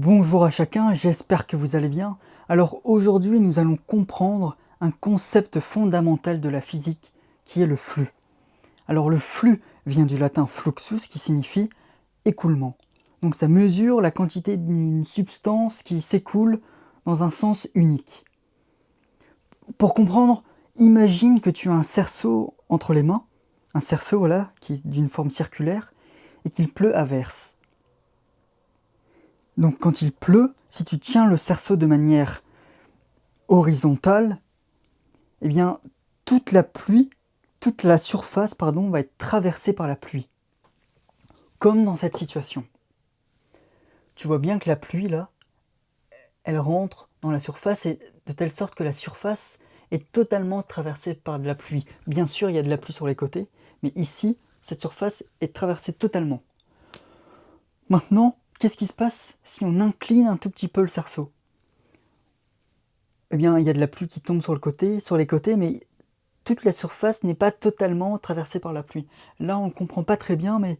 Bonjour à chacun, j'espère que vous allez bien. Alors aujourd'hui nous allons comprendre un concept fondamental de la physique qui est le flux. Alors le flux vient du latin fluxus qui signifie écoulement. Donc ça mesure la quantité d'une substance qui s'écoule dans un sens unique. Pour comprendre, imagine que tu as un cerceau entre les mains, un cerceau voilà, qui est d'une forme circulaire et qu'il pleut à verse. Donc quand il pleut, si tu tiens le cerceau de manière horizontale, eh bien toute la surface va être traversée par la pluie. Comme dans cette situation. Tu vois bien que la pluie là, elle rentre dans la surface et de telle sorte que la surface est totalement traversée par de la pluie. Bien sûr, il y a de la pluie sur les côtés, mais ici, cette surface est traversée totalement. Maintenant, qu'est-ce qui se passe si on incline un tout petit peu le cerceau ? Eh bien, il y a de la pluie qui tombe sur les côtés, mais toute la surface n'est pas totalement traversée par la pluie. Là, on ne comprend pas très bien, mais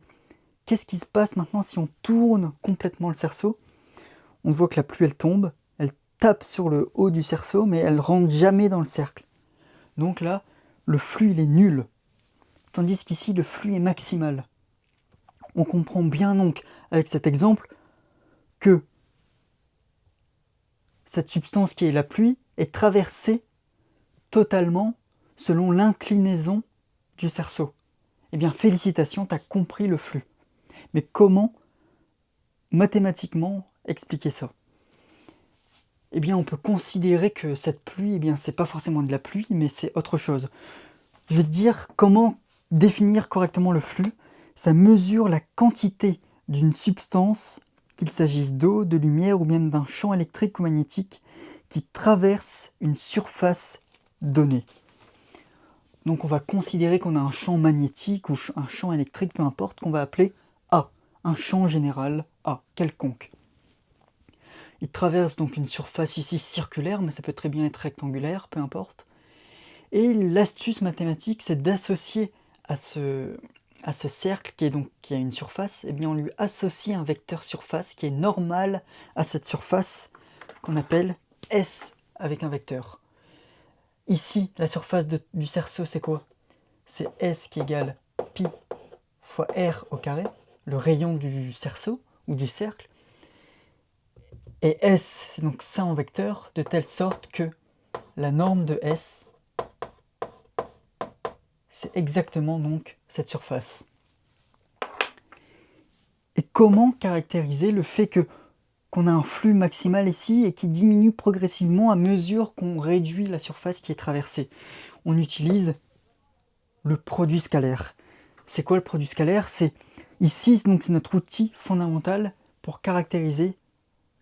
qu'est-ce qui se passe maintenant si on tourne complètement le cerceau ? On voit que la pluie, elle tombe, elle tape sur le haut du cerceau, mais elle ne rentre jamais dans le cercle. Donc là, le flux, il est nul. Tandis qu'ici, le flux est maximal. On comprend bien donc, avec cet exemple, que cette substance qui est la pluie est traversée totalement selon l'inclinaison du cerceau. Eh bien, félicitations, tu as compris le flux. Mais comment, mathématiquement, expliquer ça ? Eh bien, on peut considérer que cette pluie, eh bien, c'est pas forcément de la pluie, mais c'est autre chose. Je vais te dire comment définir correctement le flux. Ça mesure la quantité d'une substance, qu'il s'agisse d'eau, de lumière ou même d'un champ électrique ou magnétique, qui traverse une surface donnée. Donc on va considérer qu'on a un champ magnétique ou un champ électrique, peu importe, qu'on va appeler A, un champ général A, quelconque. Il traverse donc une surface ici circulaire, mais ça peut très bien être rectangulaire, peu importe. Et l'astuce mathématique, c'est d'associer à ce cercle qui a une surface, eh bien on lui associe un vecteur surface qui est normal à cette surface, qu'on appelle S avec un vecteur. Ici, la surface du cerceau, c'est quoi ? C'est S qui égale pi fois R au carré, le rayon du cerceau ou du cercle. Et S, c'est donc ça en vecteur, de telle sorte que la norme de S, c'est exactement donc cette surface. Et comment caractériser le fait qu'on a un flux maximal ici et qui diminue progressivement à mesure qu'on réduit la surface qui est traversée ? On utilise le produit scalaire. C'est quoi le produit scalaire ? C'est notre outil fondamental pour caractériser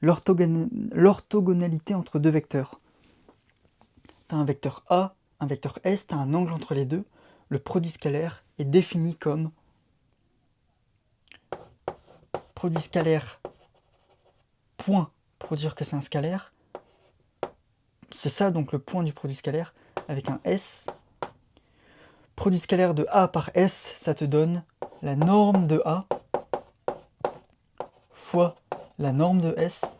l'orthogonalité entre deux vecteurs. Tu as un vecteur A, un vecteur S, tu as un angle entre les deux. Le produit scalaire est défini comme produit scalaire point pour dire que c'est un scalaire. C'est ça donc le point du produit scalaire avec un S. Produit scalaire de A par S, ça te donne la norme de A fois la norme de S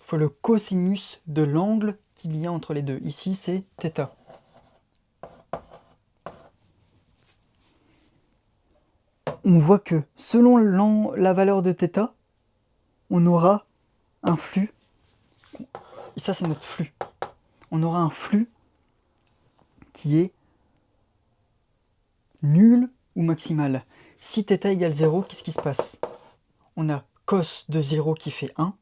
fois le cosinus de l'angle qu'il y a entre les deux. Ici, c'est θ. On voit que selon la valeur de θ, on aura un flux. Et ça, c'est notre flux. On aura un flux qui est nul ou maximal. Si θ égale 0, qu'est-ce qui se passe ? On a cos de 0 qui fait 1.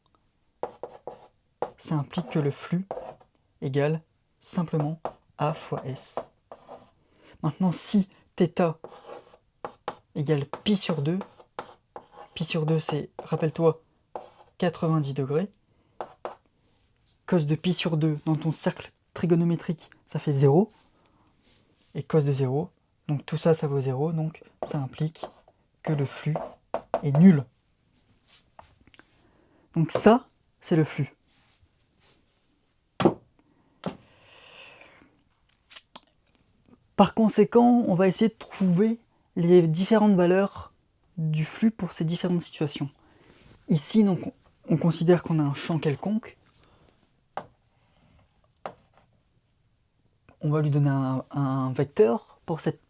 Ça implique que le flux égale simplement A fois S. Maintenant, si θ égale pi sur 2 c'est, rappelle-toi, 90 degrés. Cos de pi sur 2 dans ton cercle trigonométrique, ça fait 0. Et cos de 0, donc tout ça, ça vaut 0, donc ça implique que le flux est nul. Donc ça, c'est le flux. Par conséquent, on va essayer de trouver les différentes valeurs du flux pour ces différentes situations. Ici, donc, on considère qu'on a un champ quelconque. On va lui donner un vecteur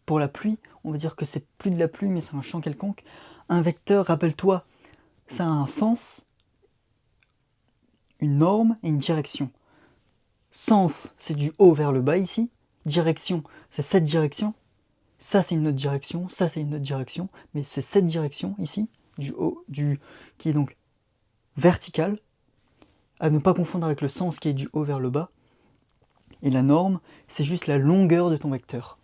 pour la pluie. On va dire que c'est plus de la pluie, mais c'est un champ quelconque. Un vecteur, rappelle-toi, ça a un sens, une norme et une direction. Sens, c'est du haut vers le bas ici. Direction, c'est cette direction. Ça, c'est une autre direction. Ça, c'est une autre direction. Mais c'est cette direction ici, du haut, qui est donc verticale. À ne pas confondre avec le sens qui est du haut vers le bas. Et la norme, c'est juste la longueur de ton vecteur.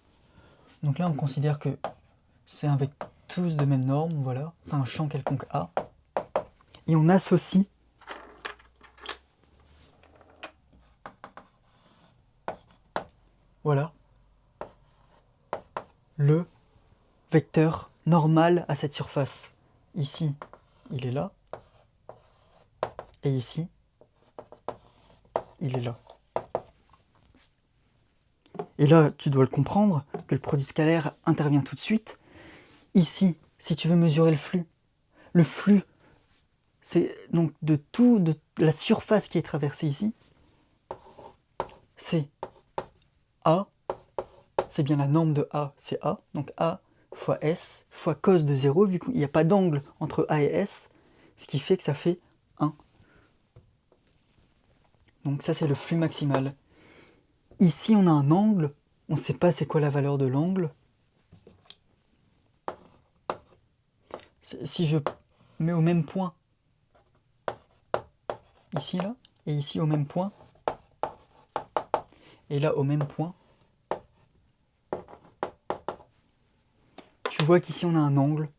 Donc là, on considère que c'est avec tous de même norme, voilà. C'est un champ quelconque A. Et on associe voilà le vecteur normal à cette surface. Ici, il est là. Et ici, il est là. Et là, tu dois le comprendre, que le produit scalaire intervient tout de suite. Ici, si tu veux mesurer le flux, c'est donc de la surface qui est traversée ici, c'est A, c'est bien la norme de A, c'est A, donc A fois S fois cos de 0, vu qu'il n'y a pas d'angle entre A et S, ce qui fait que ça fait 1. Donc ça, c'est le flux maximal. Ici, on a un angle, on ne sait pas c'est quoi la valeur de l'angle. Si je mets au même point, ici, là, et ici au même point, et là au même point, tu vois qu'ici on a un angle.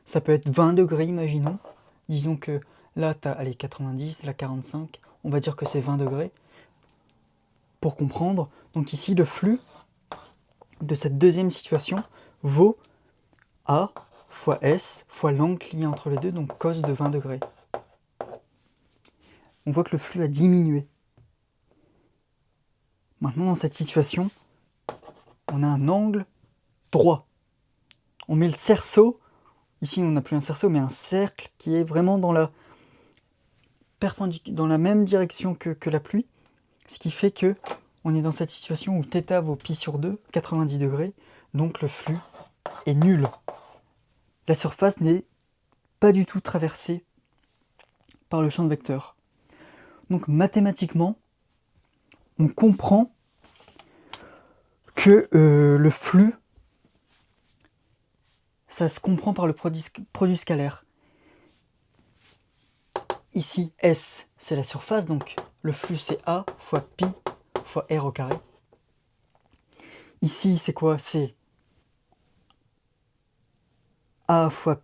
Ça peut être 20 degrés, imaginons. Disons que là, tu as 90, là 45. On va dire que c'est 20 degrés. Pour comprendre, donc ici, le flux de cette deuxième situation vaut A fois S fois l'angle qu'il y a entre les deux, donc cos de 20 degrés. On voit que le flux a diminué. Maintenant, dans cette situation, on a un angle droit. On met le cerceau, ici on n'a plus un cerceau, mais un cercle qui est vraiment dans la même direction que la pluie, ce qui fait que on est dans cette situation où θ vaut pi sur 2, 90 degrés, donc le flux est nul. La surface n'est pas du tout traversée par le champ de vecteur. Donc mathématiquement, on comprend que le flux, ça se comprend par le produit scalaire. Ici, S, c'est la surface, donc le flux c'est A fois pi fois R au carré. Ici, c'est quoi? C'est A fois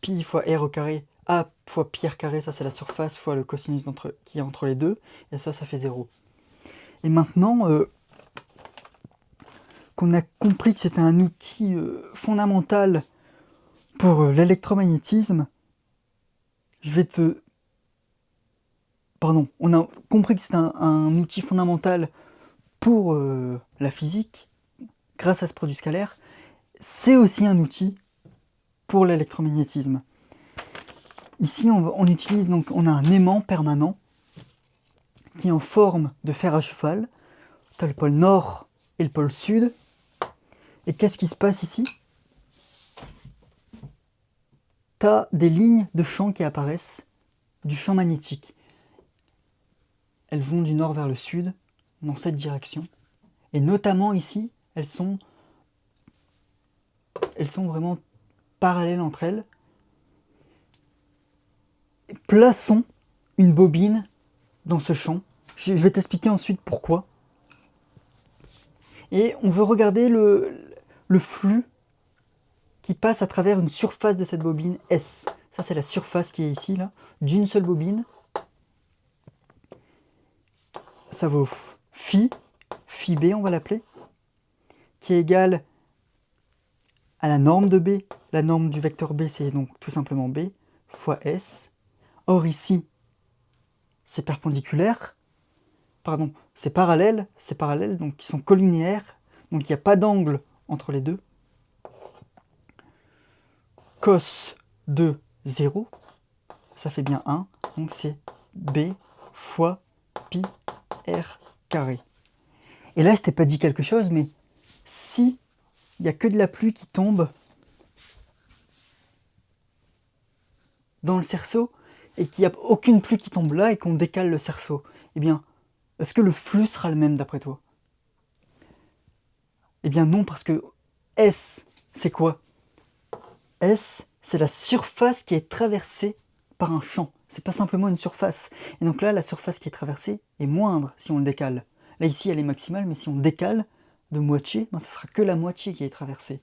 pi fois R au carré. A fois pi R carré, ça c'est la surface, fois le cosinus qui est entre les deux. Et ça fait 0. Et maintenant qu'on a compris que c'était un outil fondamental pour l'électromagnétisme, on a compris que c'était un outil fondamental pour la physique, grâce à ce produit scalaire, c'est aussi un outil pour l'électromagnétisme. Ici, on utilise donc, on a un aimant permanent qui est en forme de fer à cheval. Tu as le pôle nord et le pôle sud. Et qu'est-ce qui se passe ici? Tu as des lignes de champ qui apparaissent, du champ magnétique. Elles vont du nord vers le sud, dans cette direction. Et notamment ici, elles sont vraiment parallèles entre elles. Plaçons une bobine dans ce champ. Je vais t'expliquer ensuite pourquoi. Et on veut regarder le flux qui passe à travers une surface de cette bobine S. Ça, c'est la surface qui est ici, là, d'une seule bobine. Ça vaut phi B, on va l'appeler, qui est égal à la norme de B. La norme du vecteur B, c'est donc tout simplement B, fois S. Or ici, c'est perpendiculaire. Pardon, c'est parallèle, donc ils sont collinéaires. Donc il n'y a pas d'angle entre les deux. Cos de 0, ça fait bien 1, donc c'est B fois pi r carré. Et là, je t'ai pas dit quelque chose, mais si il n'y a que de la pluie qui tombe dans le cerceau, et qu'il n'y a aucune pluie qui tombe là, et qu'on décale le cerceau, eh bien, est-ce que le flux sera le même d'après toi? Eh bien non, parce que S, c'est quoi? S, c'est la surface qui est traversée par un champ. C'est pas simplement une surface. Et donc là, la surface qui est traversée est moindre si on le décale. Là, ici, elle est maximale, mais si on décale de moitié, ben, ce sera que la moitié qui est traversée.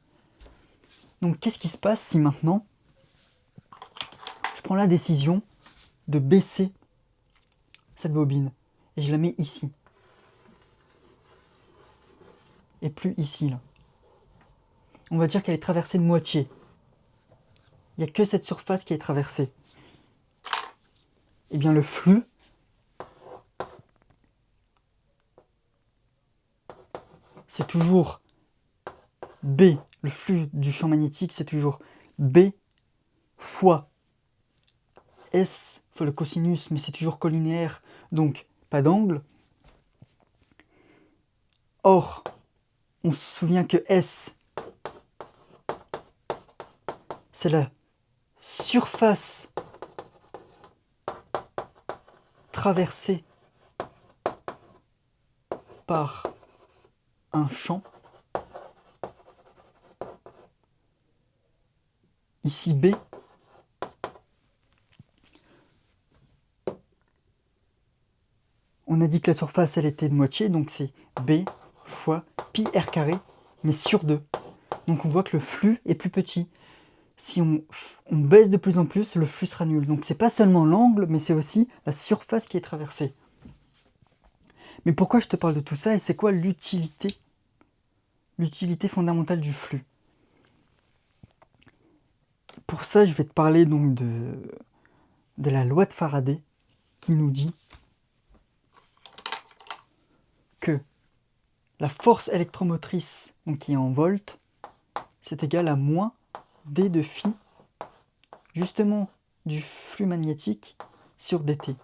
Donc qu'est-ce qui se passe si maintenant, je prends la décision de baisser cette bobine, et je la mets ici, et plus ici, là. On va dire qu'elle est traversée de moitié. Il n'y a que cette surface qui est traversée. Eh bien le flux, c'est toujours B, le flux du champ magnétique, c'est toujours B fois S, fois le cosinus, mais c'est toujours collinéaire, donc pas d'angle. Or, on se souvient que S, c'est la surface traversée par un champ. Ici B, on a dit que la surface elle était de moitié, donc c'est B fois pi r carré, mais sur 2. Donc on voit que le flux est plus petit. Si on baisse de plus en plus, le flux sera nul. Donc c'est pas seulement l'angle, mais c'est aussi la surface qui est traversée. Mais pourquoi je te parle de tout ça et c'est quoi l'utilité fondamentale du flux? Pour ça, je vais te parler donc de la loi de Faraday qui nous dit que la force électromotrice, donc qui est en volts, c'est égal à moins d de phi, justement du flux magnétique sur dt.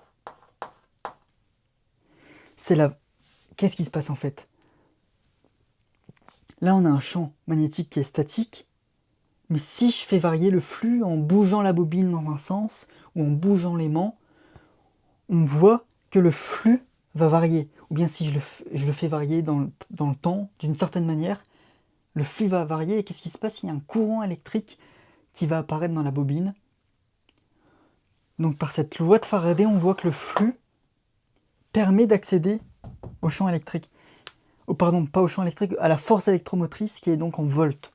Qu'est-ce qui se passe en fait? Là, on a un champ magnétique qui est statique, mais si je fais varier le flux en bougeant la bobine dans un sens ou en bougeant l'aimant, on voit que le flux va varier. Ou bien si je le fais varier dans le temps, d'une certaine manière, le flux va varier. Et qu'est-ce qui se passe? Il y a un courant électrique qui va apparaître dans la bobine. Donc par cette loi de Faraday, on voit que le flux permet d'accéder au champ électrique. Pardon, pas au champ électrique, à la force électromotrice qui est donc en volts.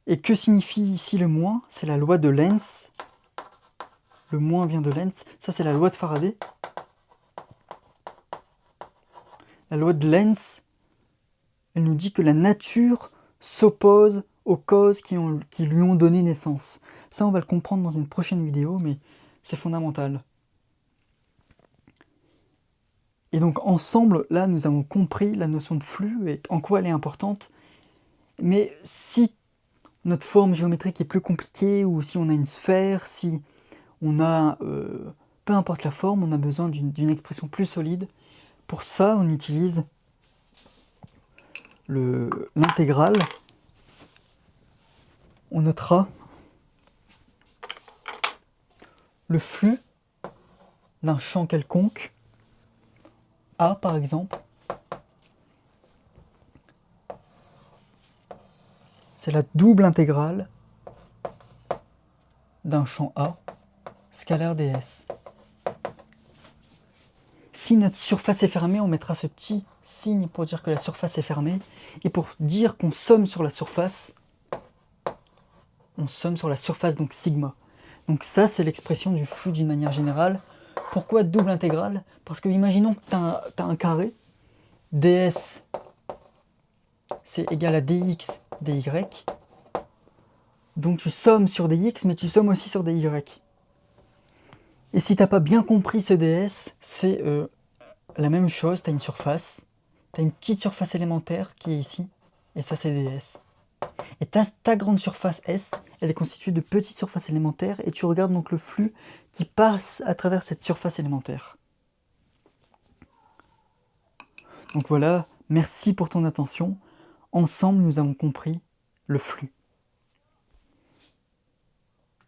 Et que signifie ici le moins? C'est la loi de Lenz. Le moins vient de Lenz. Ça, c'est la loi de Faraday. La loi de Lenz, elle nous dit que la nature s'oppose aux causes qui lui ont donné naissance. Ça, on va le comprendre dans une prochaine vidéo, mais c'est fondamental. Et donc, ensemble, là, nous avons compris la notion de flux et en quoi elle est importante. Mais si notre forme géométrique est plus compliquée, ou si on a une sphère, si on a, peu importe la forme, on a besoin d'une expression plus solide. Pour ça, on utilise l'intégrale. On notera le flux d'un champ quelconque, A par exemple. C'est la double intégrale d'un champ A, scalaire ds. Si notre surface est fermée, on mettra ce petit signe pour dire que la surface est fermée. Et pour dire qu'on somme sur la surface, on somme sur la surface, donc sigma. Donc ça, c'est l'expression du flux d'une manière générale. Pourquoi double intégrale? Parce que imaginons que tu as un carré, ds c'est égal à dx dy. Donc tu sommes sur dx, mais tu sommes aussi sur dy. Et si tu n'as pas bien compris ce ds, c'est la même chose, tu as une surface, tu as une petite surface élémentaire qui est ici, et ça c'est ds. Et ta grande surface S, elle est constituée de petites surfaces élémentaires, et tu regardes donc le flux qui passe à travers cette surface élémentaire. Donc voilà, merci pour ton attention. Ensemble, nous avons compris le flux.